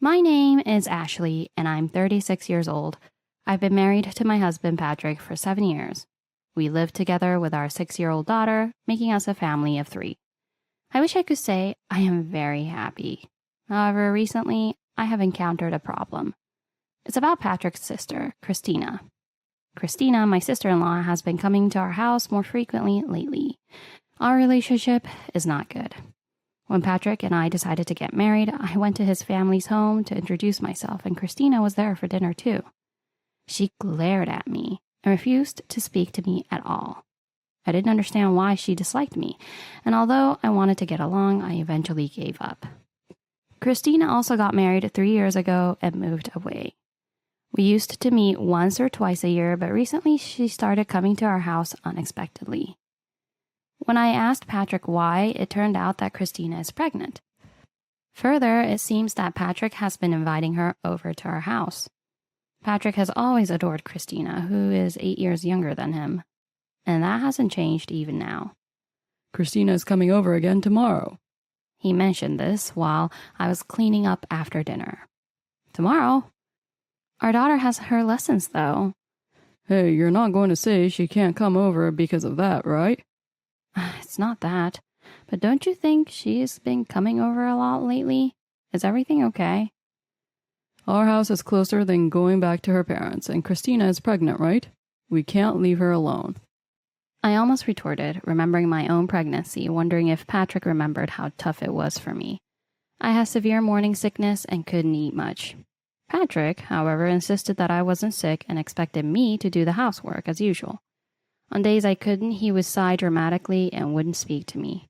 My name is Ashley, and I'm 36 years old. I've been married to my husband, Patrick, for 7 years. We live together with our 6-year-old daughter, making us a family of 3. I wish I could say I am very happy. However, recently, I have encountered a problem. It's about Patrick's sister, Christina. Christina, my sister-in-law, has been coming to our house more frequently lately. Our relationship is not good. When Patrick and I decided to get married, I went to his family's home to introduce myself, and Christina was there for dinner too. She glared at me and refused to speak to me at all. I didn't understand why she disliked me, and although I wanted to get along, I eventually gave up. Christina also got married 3 years ago and moved away. We used to meet once or twice a year, but recently she started coming to our house unexpectedly. When I asked Patrick why, it turned out that Christina is pregnant. Further, it seems that Patrick has been inviting her over to our house. Patrick has always adored Christina, who is 8 years younger than him, and that hasn't changed even now. Christina is coming over again tomorrow. He mentioned this while I was cleaning up after dinner. Tomorrow? Our daughter has her lessons, though. Hey, you're not going to say she can't come over because of that, right? It's not that, but don't you think she's been coming over a lot lately? Is everything okay? Our house is closer than going back to her parents, and Christina is pregnant, right? We can't leave her alone. I almost retorted, remembering my own pregnancy, wondering if Patrick remembered how tough it was for me. I had severe morning sickness and couldn't eat much. Patrick, however, insisted that I wasn't sick and expected me to do the housework as usual. On days I couldn't, he would sigh dramatically and wouldn't speak to me.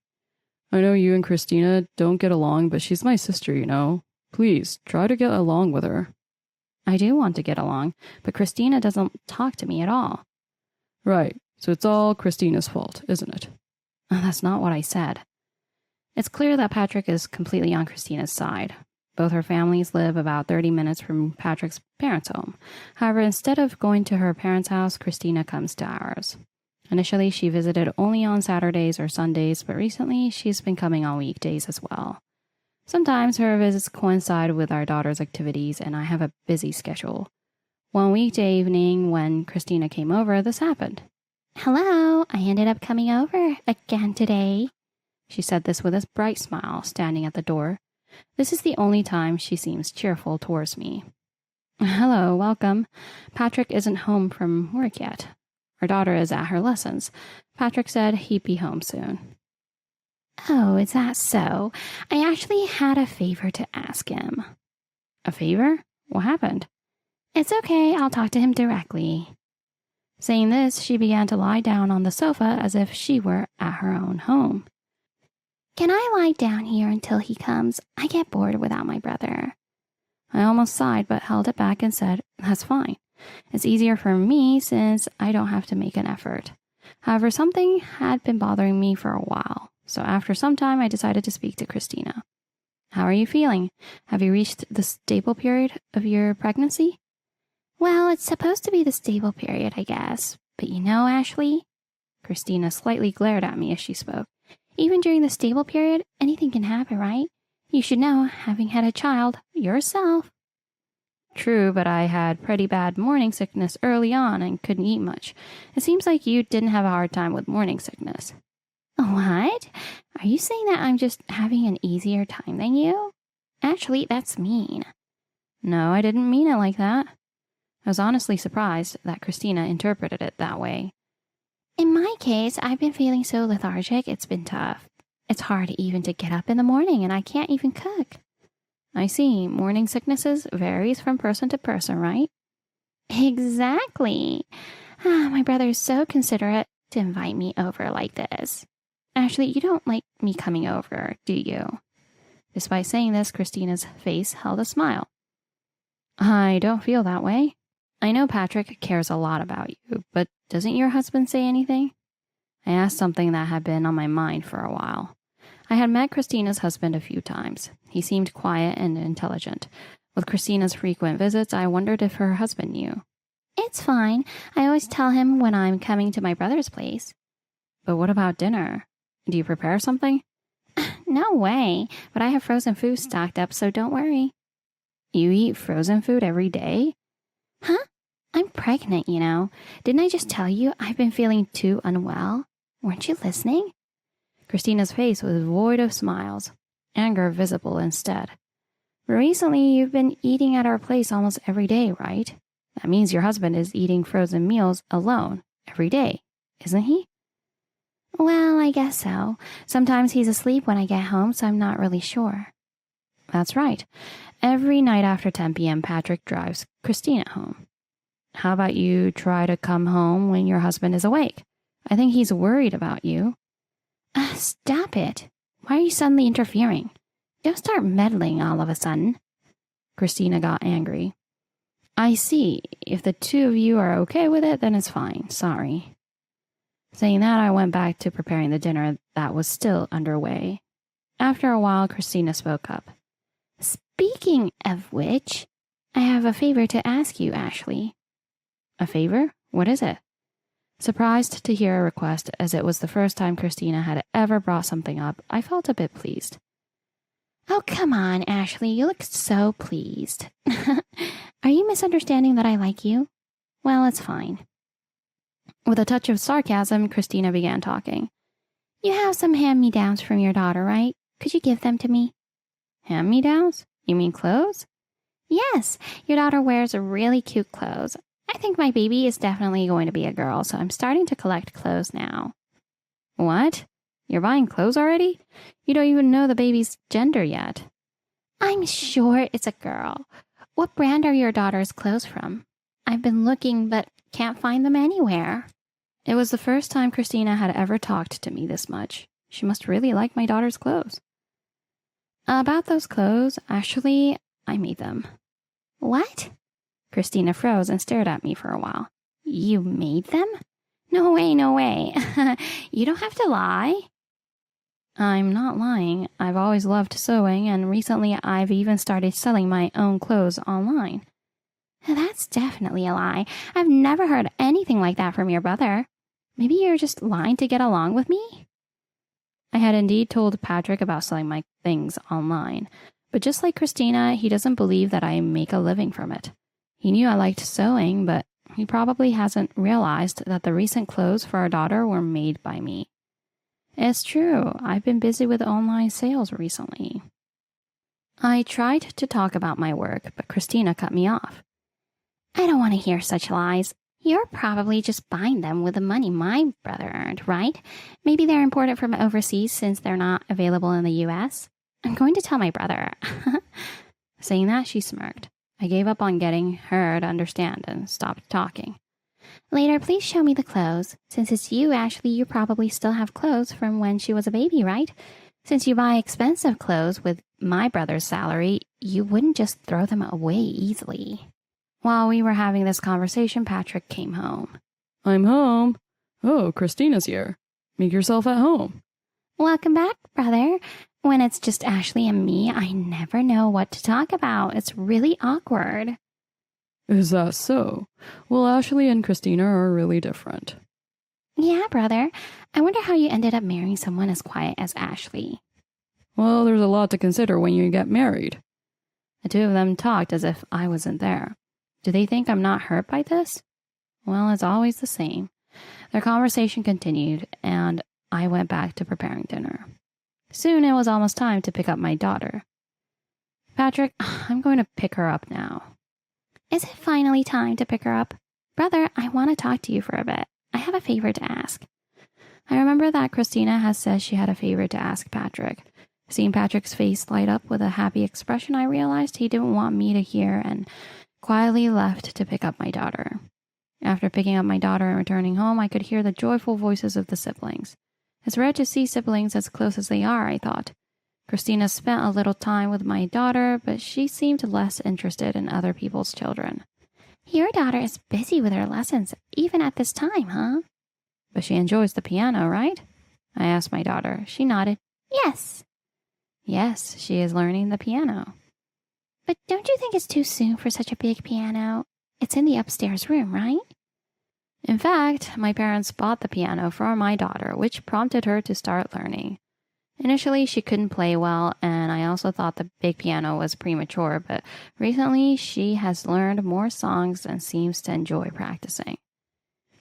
I know you and Christina don't get along, but she's my sister, you know. Please, try to get along with her. I do want to get along, but Christina doesn't talk to me at all. Right, so it's all Christina's fault, isn't it? That's not what I said. It's clear that Patrick is completely on Christina's side. Both her families live about 30 minutes from Patrick's parents' home. However, instead of going to her parents' house, Christina comes to ours. Initially, she visited only on Saturdays or Sundays, but recently she's been coming on weekdays as well. Sometimes her visits coincide with our daughter's activities, and I have a busy schedule. One weekday evening, when Christina came over, this happened. "Hello, I ended up coming over again today." She said this with a bright smile, standing at the door. This is the only time she seems cheerful towards me. "Hello, welcome. Patrick isn't home from work yet. Our daughter is at her lessons. Patrick said he'd be home soon." "Oh, is that so? I actually had a favor to ask him." "A favor? What happened?" "It's okay, I'll talk to him directly." Saying this, she began to lie down on the sofa as if she were at her own home. "Can I lie down here until he comes? I get bored without my brother." I almost sighed but held it back and said, "That's fine. It's easier for me since I don't have to make an effort." However, something had been bothering me for a while, so after some time I decided to speak to Christina. "How are you feeling? Have you reached the stable period of your pregnancy?" "Well, it's supposed to be the stable period, I guess. But you know, Ashley?" Christina slightly glared at me as she spoke. "Even during the stable period, anything can happen, right? You should know, having had a child yourself." "True, but I had pretty bad morning sickness early on and couldn't eat much. It seems like you didn't have a hard time with morning sickness." "What? Are you saying that I'm just having an easier time than you? Actually, that's mean." "No, I didn't mean it like that." I was honestly surprised that Christina interpreted it that way. "In my case, I've been feeling so lethargic, it's been tough. It's hard even to get up in the morning, and I can't even cook." "I see. Morning sicknesses varies from person to person, right?" "Exactly. My brother is so considerate to invite me over like this." "Ashley, you don't like me coming over, do you?" Despite saying this, Christina's face held a smile. "I don't feel that way. I know Patrick cares a lot about you, but doesn't your husband say anything?" I asked something that had been on my mind for a while. I had met Christina's husband a few times. He seemed quiet and intelligent. With Christina's frequent visits, I wondered if her husband knew. "It's fine. I always tell him when I'm coming to my brother's place." "But what about dinner? Do you prepare something?" "No way, but I have frozen food stocked up, so don't worry." You eat frozen food every day? Huh? I'm pregnant, you know. Didn't I just tell you I've been feeling too unwell? Weren't you listening? Christina's face was void of smiles, anger visible instead. Recently, you've been eating at our place almost every day, right? That means your husband is eating frozen meals alone every day, isn't he? Well, I guess so. Sometimes he's asleep when I get home, so I'm not really sure. That's right. Every night after 10 p.m., Patrick drives Christina home. How about you try to come home when your husband is awake? I think he's worried about you. Stop it. Why are you suddenly interfering? Don't start meddling all of a sudden. Christina got angry. I see. If the two of you are okay with it, then it's fine. Sorry. Saying that, I went back to preparing the dinner that was still underway. After a while, Christina spoke up. Speaking of which, I have a favor to ask you, Ashley. A favor? What is it? Surprised to hear a request, as it was the first time Christina had ever brought something up, I felt a bit pleased. Oh, come on, Ashley. You look so pleased. Are you misunderstanding that I like you? Well, it's fine. With a touch of sarcasm, Christina began talking. You have some hand-me-downs from your daughter, right? Could you give them to me? Hand-me-downs? You mean clothes? Yes, your daughter wears really cute clothes. I think my baby is definitely going to be a girl, so I'm starting to collect clothes now. What? You're buying clothes already? You don't even know the baby's gender yet. I'm sure it's a girl. What brand are your daughter's clothes from? I've been looking, but can't find them anywhere. It was the first time Christina had ever talked to me this much. She must really like my daughter's clothes. About those clothes, actually, I made them. What? Christina froze and stared at me for a while. You made them? No way, no way. You don't have to lie. I'm not lying. I've always loved sewing, and recently I've even started selling my own clothes online. That's definitely a lie. I've never heard anything like that from your brother. Maybe you're just lying to get along with me? I had indeed told Patrick about selling my things online, but just like Christina, he doesn't believe that I make a living from it. He knew I liked sewing, but he probably hasn't realized that the recent clothes for our daughter were made by me. It's true, I've been busy with online sales recently. I tried to talk about my work, but Christina cut me off. I don't want to hear such lies. You're probably just buying them with the money my brother earned, right? Maybe they're imported from overseas since they're not available in the US. I'm going to tell my brother. Saying that, she smirked. I gave up on getting her to understand and stopped talking. Later, please show me the clothes. Since it's you, Ashley, you probably still have clothes from when she was a baby, right? Since you buy expensive clothes with my brother's salary, you wouldn't just throw them away easily. While we were having this conversation, Patrick came home. I'm home. Oh, Christina's here. Make yourself at home. Welcome back, brother. When it's just Ashley and me, I never know what to talk about. It's really awkward. Is that so? Well, Ashley and Christina are really different. Yeah, brother. I wonder how you ended up marrying someone as quiet as Ashley. Well, there's a lot to consider when you get married. The two of them talked as if I wasn't there. Do they think I'm not hurt by this? Well, it's always the same. Their conversation continued, and I went back to preparing dinner. Soon it was almost time to pick up my daughter. Patrick, I'm going to pick her up now. Is it finally time to pick her up? Brother, I want to talk to you for a bit. I have a favor to ask. I remember that Christina has said she had a favor to ask Patrick. Seeing Patrick's face light up with a happy expression, I realized he didn't want me to hear and quietly left to pick up my daughter. After picking up my daughter and returning home, I could hear the joyful voices of the siblings. It's rare to see siblings as close as they are, I thought. Christina spent a little time with my daughter, but she seemed less interested in other people's children. Your daughter is busy with her lessons, even at this time, huh? But she enjoys the piano, right? I asked my daughter. She nodded. Yes. Yes, she is learning the piano. But don't you think it's too soon for such a big piano? It's in the upstairs room, right? In fact, my parents bought the piano for my daughter, which prompted her to start learning. Initially, she couldn't play well, and I also thought the big piano was premature, but recently she has learned more songs and seems to enjoy practicing.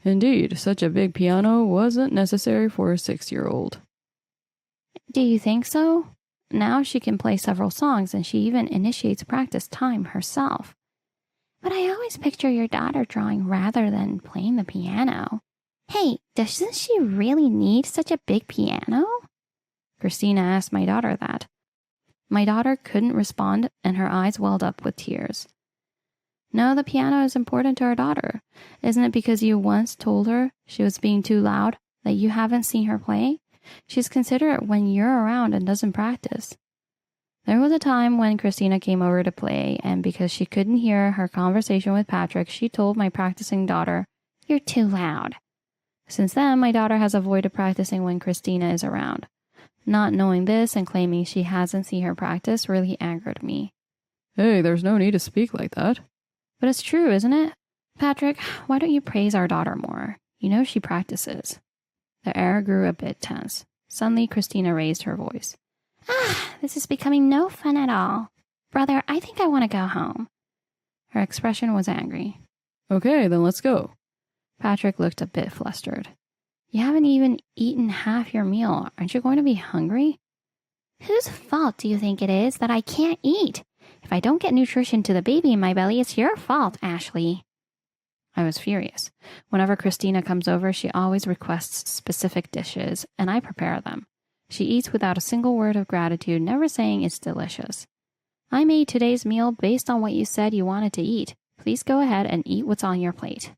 Indeed, such a big piano wasn't necessary for a 6-year-old. Do you think so? Now she can play several songs, and she even initiates practice time herself. But I always picture your daughter drawing rather than playing the piano. Hey, doesn't she really need such a big piano? Christina asked my daughter that. My daughter couldn't respond, and her eyes welled up with tears. No, the piano is important to our daughter. Isn't it because you once told her she was being too loud that you haven't seen her play? She's considerate when you're around and doesn't practice. There was a time when Christina came over to play, and because she couldn't hear her conversation with Patrick, she told my practicing daughter, "You're too loud." Since then, my daughter has avoided practicing when Christina is around. Not knowing this and claiming she hasn't seen her practice really angered me. Hey, there's no need to speak like that. But it's true, isn't it? Patrick, why don't you praise our daughter more? You know she practices. The air grew a bit tense. Suddenly, Christina raised her voice. This is becoming no fun at all. Brother, I think I want to go home. Her expression was angry. Okay, then let's go. Patrick looked a bit flustered. You haven't even eaten half your meal. Aren't you going to be hungry? Whose fault do you think it is that I can't eat? If I don't get nutrition to the baby in my belly, it's your fault, Ashley. I was furious. Whenever Christina comes over, she always requests specific dishes, and I prepare them. She eats without a single word of gratitude, never saying it's delicious. I made today's meal based on what you said you wanted to eat. Please go ahead and eat what's on your plate.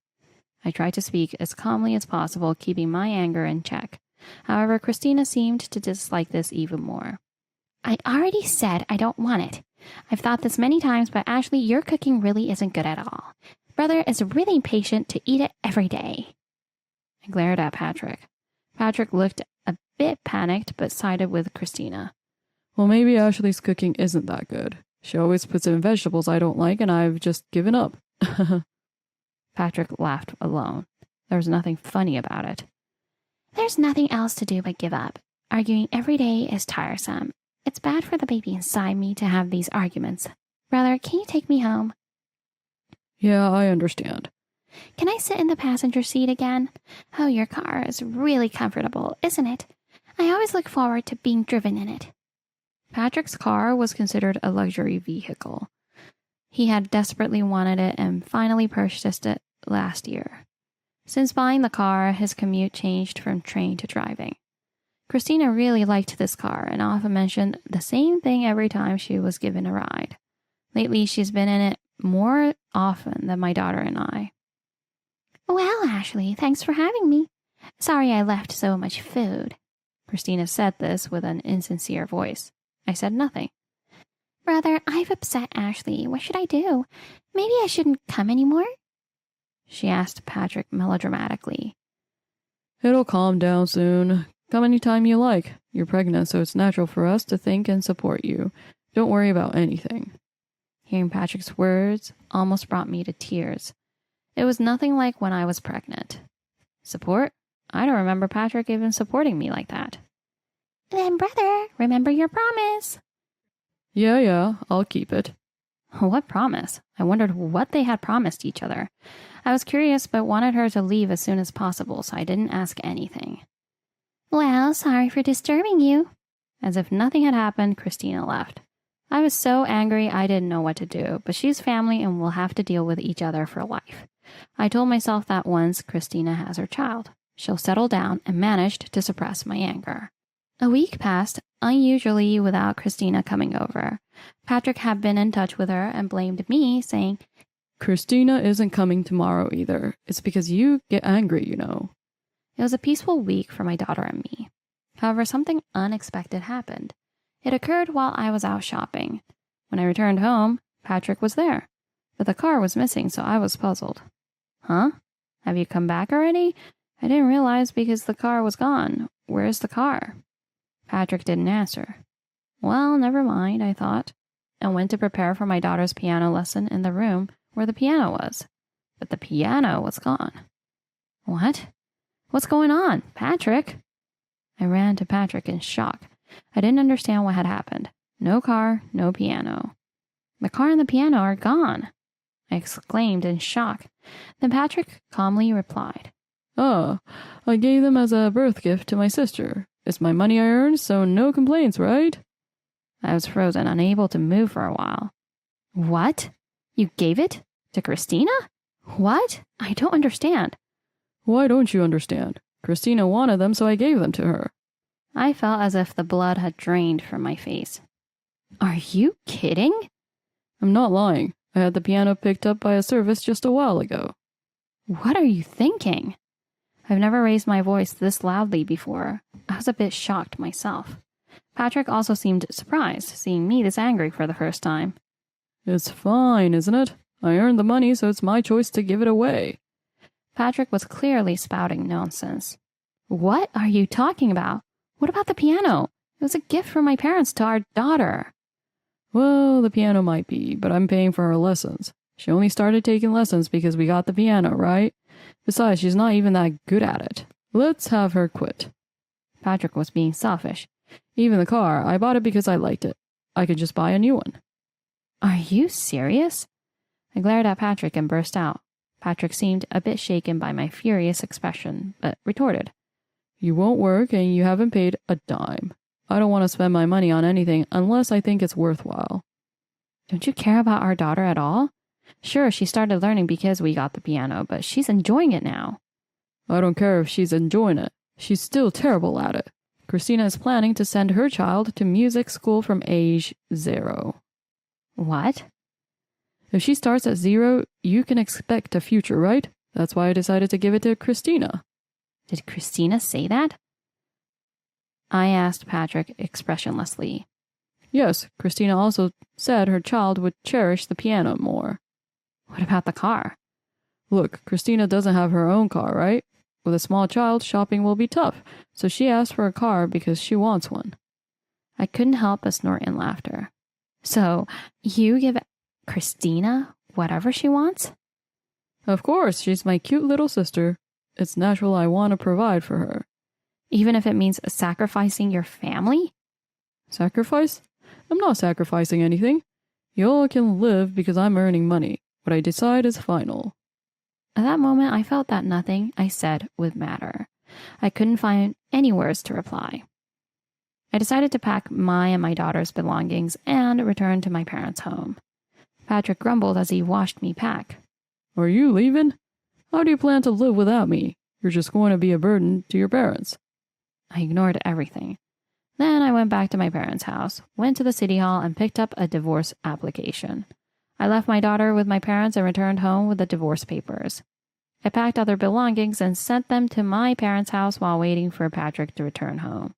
I tried to speak as calmly as possible, keeping my anger in check. However, Christina seemed to dislike this even more. I already said I don't want it. I've thought this many times, but Ashley, your cooking really isn't good at all. Brother is really impatient to eat it every day. I glared at Patrick. Patrick looked a bit panicked, but sided with Christina. Well, maybe Ashley's cooking isn't that good. She always puts in vegetables I don't like, and I've just given up. Patrick laughed alone. There was nothing funny about it. There's nothing else to do but give up. Arguing every day is tiresome. It's bad for the baby inside me to have these arguments. Brother, can you take me home? Yeah, I understand. Can I sit in the passenger seat again? Oh, your car is really comfortable, isn't it? I always look forward to being driven in it. Patrick's car was considered a luxury vehicle. He had desperately wanted it and finally purchased it last year. Since buying the car, his commute changed from train to driving. Christina really liked this car and often mentioned the same thing every time she was given a ride. Lately, she's been in it more often than my daughter and I. Well, Ashley, thanks for having me. Sorry I left so much food. Christina said this with an insincere voice. I said nothing. Brother, I've upset Ashley. What should I do? Maybe I shouldn't come anymore? She asked Patrick melodramatically. It'll calm down soon. Come anytime you like. You're pregnant, so it's natural for us to think and support you. Don't worry about anything. Hearing Patrick's words almost brought me to tears. It was nothing like when I was pregnant. Support? I don't remember Patrick even supporting me like that. Then, brother, remember your promise. Yeah, I'll keep it. What promise? I wondered what they had promised each other. I was curious, but wanted her to leave as soon as possible, so I didn't ask anything. Well, sorry for disturbing you. As if nothing had happened, Christina left. I was so angry I didn't know what to do, but she's family and we'll have to deal with each other for life. I told myself that once Christina has her child, she'll settle down, and managed to suppress my anger. A week passed, unusually without Christina coming over. Patrick had been in touch with her and blamed me, saying, Christina isn't coming tomorrow either. It's because you get angry, you know. It was a peaceful week for my daughter and me. However, something unexpected happened. It occurred while I was out shopping. When I returned home, Patrick was there, but the car was missing, so I was puzzled. Huh? Have you come back already? I didn't realize because the car was gone. Where's the car? Patrick didn't answer. Well, never mind, I thought, and went to prepare for my daughter's piano lesson in the room where the piano was. But the piano was gone. What? What's going on? Patrick? I ran to Patrick in shock. I didn't understand what had happened. No car, no piano. The car and the piano are gone, I exclaimed in shock. Then Patrick calmly replied, Ah, I gave them as a birth gift to my sister. It's my money I earned, so no complaints, right? I was frozen, unable to move for a while. What? You gave it? To Christina? What? I don't understand. Why don't you understand? Christina wanted them, so I gave them to her. I felt as if the blood had drained from my face. Are you kidding? I'm not lying. I had the piano picked up by a service just a while ago. What are you thinking? I've never raised my voice this loudly before. I was a bit shocked myself. Patrick also seemed surprised, seeing me this angry for the first time. It's fine, isn't it? I earned the money, so it's my choice to give it away. Patrick was clearly spouting nonsense. What are you talking about? What about the piano? It was a gift from my parents to our daughter. Well, the piano might be, but I'm paying for her lessons. She only started taking lessons because we got the piano, right? Besides, she's not even that good at it. Let's have her quit. Patrick was being selfish. Even the car, I bought it because I liked it. I could just buy a new one. Are you serious? I glared at Patrick and burst out. Patrick seemed a bit shaken by my furious expression, but retorted. You won't work and you haven't paid a dime. I don't want to spend my money on anything unless I think it's worthwhile. Don't you care about our daughter at all? Sure, she started learning because we got the piano, but she's enjoying it now. I don't care if she's enjoying it. She's still terrible at it. Christina is planning to send her child to music school from age 0. What? If she starts at 0, you can expect a future, right? That's why I decided to give it to Christina. Did Christina say that? I asked Patrick expressionlessly. Yes, Christina also said her child would cherish the piano more. What about the car? Look, Christina doesn't have her own car, right? With a small child, shopping will be tough, so she asked for a car because she wants one. I couldn't help but snort in laughter. So, you give Christina whatever she wants? Of course, she's my cute little sister. It's natural I want to provide for her. Even if it means sacrificing your family? Sacrifice? I'm not sacrificing anything. You all can live because I'm earning money. What I decide is final. At that moment, I felt that nothing I said would matter. I couldn't find any words to reply. I decided to pack my and my daughter's belongings and return to my parents' home. Patrick grumbled as he watched me pack. Are you leaving? How do you plan to live without me? You're just going to be a burden to your parents. I ignored everything. Then I went back to my parents' house, went to the city hall, and picked up a divorce application. I left my daughter with my parents and returned home with the divorce papers. I packed other belongings and sent them to my parents' house while waiting for Patrick to return home.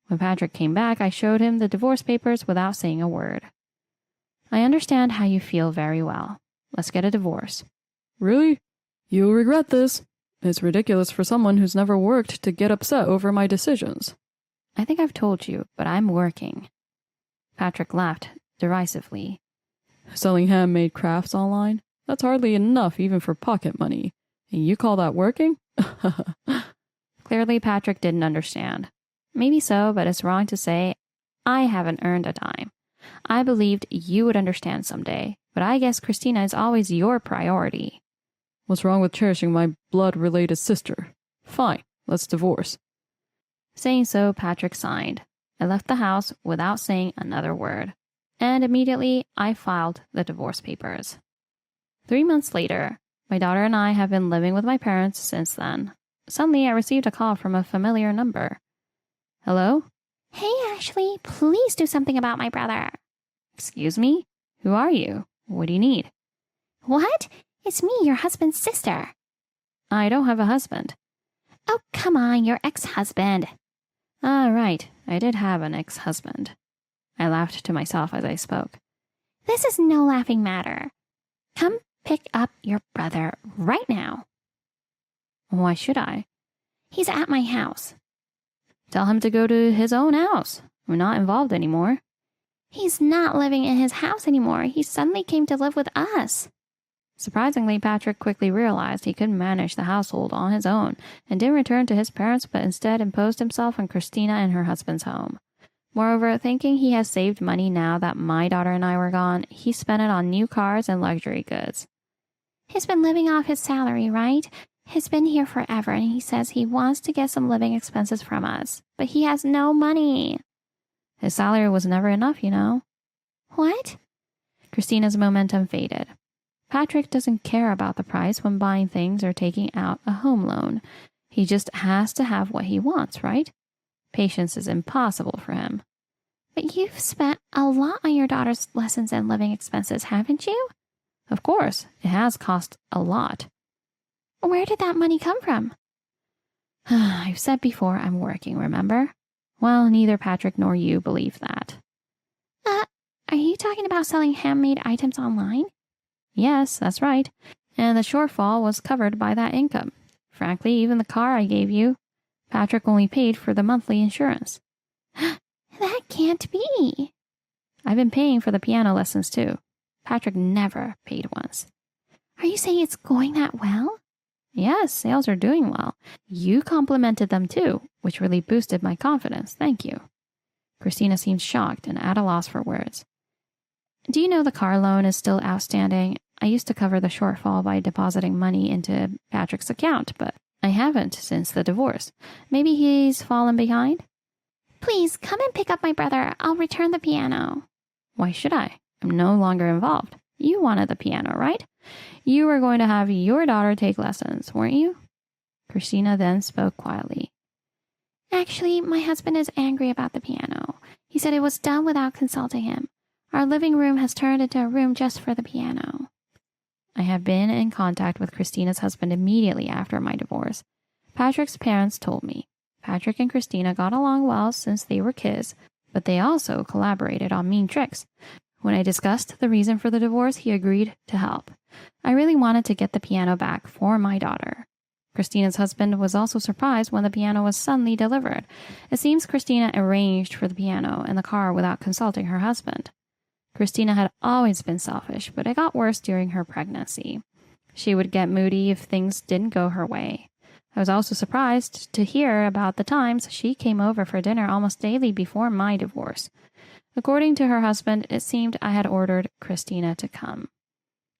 When Patrick came back, I showed him the divorce papers without saying a word. I understand how you feel very well. Let's get a divorce. Really? You'll regret this. It's ridiculous for someone who's never worked to get upset over my decisions. I think I've told you, but I'm working. Patrick laughed derisively. Selling handmade crafts online? That's hardly enough even for pocket money. And you call that working? Clearly, Patrick didn't understand. Maybe so, but it's wrong to say I haven't earned a dime. I believed you would understand someday, but I guess Christina is always your priority. What's wrong with cherishing my blood-related sister? Fine, let's divorce. Saying so, Patrick signed. I left the house without saying another word, and immediately I filed the divorce papers. 3 months later, my daughter and I have been living with my parents since then. Suddenly, I received a call from a familiar number. Hello? Hey, Ashley, please do something about my brother. Excuse me? Who are you? What do you need? What? It's me, your husband's sister. I don't have a husband. Oh, come on, your ex-husband. Ah, right. I did have an ex-husband. I laughed to myself as I spoke. This is no laughing matter. Come pick up your brother right now. Why should I? He's at my house. Tell him to go to his own house. I'm not involved anymore. He's not living in his house anymore. He suddenly came to live with us. Surprisingly, Patrick quickly realized he couldn't manage the household on his own and didn't return to his parents, but instead imposed himself on Christina and her husband's home. Moreover, thinking he has saved money now that my daughter and I were gone, he spent it on new cars and luxury goods. He's been living off his salary, right? He's been here forever, and he says he wants to get some living expenses from us, but he has no money. His salary was never enough, you know. What? Christina's momentum faded. Patrick doesn't care about the price when buying things or taking out a home loan. He just has to have what he wants, right? Patience is impossible for him. But you've spent a lot on your daughter's lessons and living expenses, haven't you? Of course, it has cost a lot. Where did that money come from? I've said before I'm working, remember? Well, neither Patrick nor you believe that. Are you talking about selling handmade items online? Yes, that's right. And the shortfall was covered by that income. Frankly, even the car I gave you, Patrick only paid for the monthly insurance. That can't be. I've been paying for the piano lessons too. Patrick never paid once. Are you saying it's going that well? Yes, sales are doing well. You complimented them too, which really boosted my confidence. Thank you. Christina seemed shocked and at a loss for words. Do you know the car loan is still outstanding? I used to cover the shortfall by depositing money into Patrick's account, but I haven't since the divorce. Maybe he's fallen behind? Please, come and pick up my brother. I'll return the piano. Why should I? I'm no longer involved. You wanted the piano, right? You were going to have your daughter take lessons, weren't you? Christina then spoke quietly. Actually, my husband is angry about the piano. He said it was done without consulting him. Our living room has turned into a room just for the piano. I have been in contact with Christina's husband immediately after my divorce. Patrick's parents told me. Patrick and Christina got along well since they were kids, but they also collaborated on mean tricks. When I discussed the reason for the divorce, he agreed to help. I really wanted to get the piano back for my daughter. Christina's husband was also surprised when the piano was suddenly delivered. It seems Christina arranged for the piano and the car without consulting her husband. Christina had always been selfish, but it got worse during her pregnancy. She would get moody if things didn't go her way. I was also surprised to hear about the times she came over for dinner almost daily before my divorce. According to her husband, it seemed I had ordered Christina to come.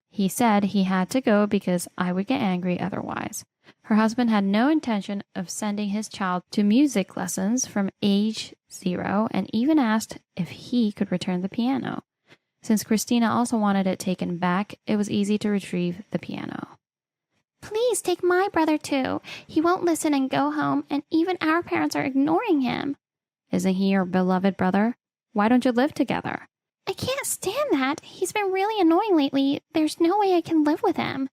He said he had to go because I would get angry otherwise. Her husband had no intention of sending his child to music lessons from age 0 and even asked if he could return the piano. Since Christina also wanted it taken back, it was easy to retrieve the piano. Please take my brother too. He won't listen and go home, and even our parents are ignoring him. Isn't he your beloved brother? Why don't you live together? I can't stand that. He's been really annoying lately. There's no way I can live with him.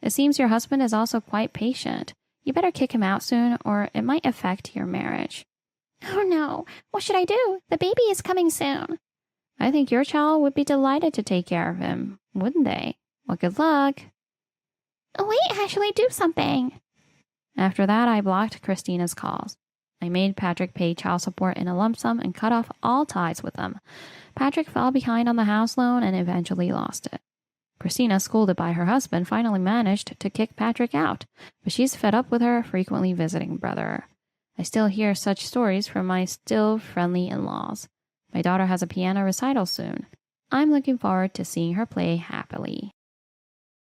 It seems your husband is also quite patient. You better kick him out soon, or it might affect your marriage. Oh no, what should I do? The baby is coming soon. I think your child would be delighted to take care of him, wouldn't they? Well, good luck. Wait, Ashley, do something. After that, I blocked Christina's calls. I made Patrick pay child support in a lump sum and cut off all ties with them. Patrick fell behind on the house loan and eventually lost it. Christina, scolded by her husband, finally managed to kick Patrick out, but she's fed up with her frequently visiting brother. I still hear such stories from my still friendly in-laws. My daughter has a piano recital soon. I'm looking forward to seeing her play happily.